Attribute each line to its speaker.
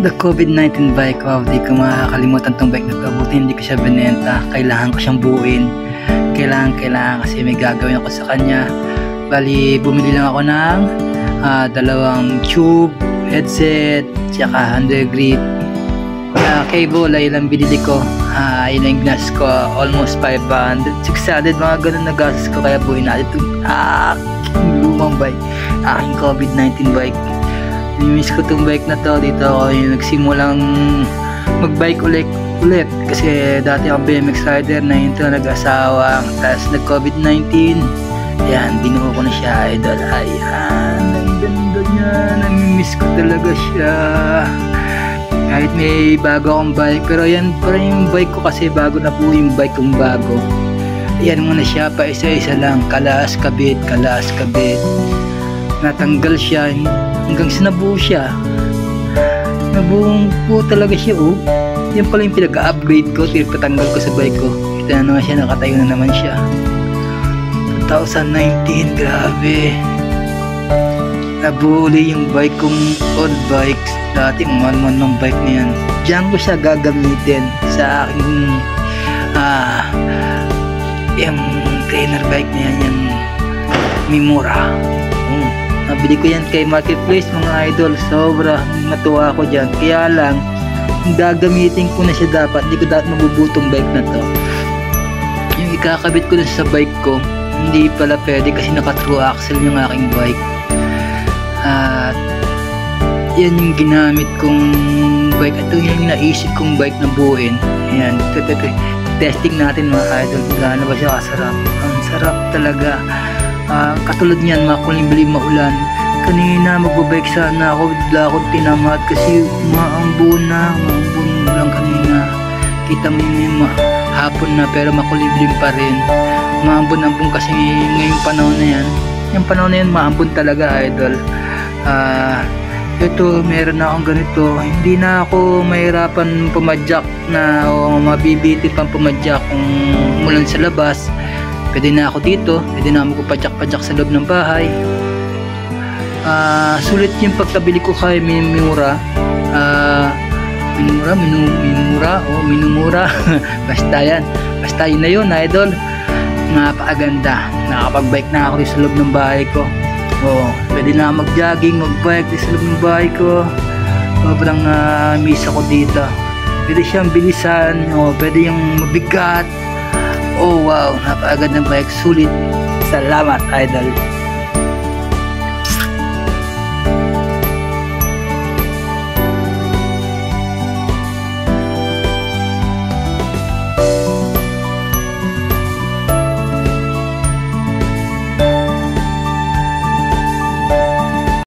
Speaker 1: The COVID-19 bike, wow, di ko makakalimutan tong bike na to. Buti hindi ko siya binenta. Kailangan ko siyang buuin. Kailangan kasi may gagawin ako sa kanya. Bali, bumili lang ako ng dalawang tube, headset, tsaka under grip. Cable ay ilang binili ko. Yun ang gas ko, almost 500, 600, mga ganun na gastos ko. Kaya buuin natin itong aking lumang bike, aking COVID-19 bike. Namiss ko itong bike na to. Dito ako yung nagsimulang magbike ulit kasi dati akong BMX rider na yun to, nag-asawa, tapos nag-COVID-19. Ayan, binuo ko na siya, idol. Ayan, ang ganda niya, namimiss ko talaga siya. Kahit may bago akong bike, pero yan pa rin yung bike ko kasi bago na po yung bike kong bago. Ayan muna siya, pa isa-isa lang, kalas kabit. Natanggal siya hanggang sa nabuo siya. Nabuong po talaga siya, oh. Yan pala yung pinag-upgrade ko, pinagpatanggal ko sa bike ko. Ito na naman siya, nakatayo na naman siya. 2019, grabe. Nabuli yung bike kong old bikes. Dati man ng bike na yan. Diyan ko siya gagamitin sa aking yung trainer bike na yan, yung Mimura. Nabili ko yan kay Marketplace, mga idol. Sobrang natuwa ako dyan. Kaya lang, gagamitin ko na siya dapat. Hindi ko dapat mabubutong bike na to. Yung ikakabit ko na sa bike ko, hindi pala pwede kasi naka-true axle yung aking bike. At yan yung ginamit kong bike. Ito yung naisip kong bike na buuin. Ayan, testing natin mga idol. Gaano ba siya kasarap? Ang sarap talaga. Katulad niyan, makulimbilim maulan. Kanina magbabike sana ako, bigla akong tinamad kasi maambon lang kanina. Kita mo yung hapon na pero makulimbilim pa rin. Maambon kasi ngayong panahon na yan. Yung panahon na yan, maambon talaga, idol. Ito, meron na akong ganito. Hindi na ako mahirapan pumadyak na o mabibitin pang pumadyak kung mulan sa labas. Pwede na ako dito, pwede na ako padyak-padyak sa loob ng bahay. Sulit yung pagkabili ko kay Mimura. Minumura. Basta yan na yun, idol. Napakaganda. Nakapag-bike na ako sa loob ng bahay ko. Pwede na mag-jogging, mag-bike sa loob ng bahay ko. Sobrang miss ako dito. Pwede siyang bilisan, pwede yung mabigat. Oh wow, napakagandang bike, sulit. Salamat, idol.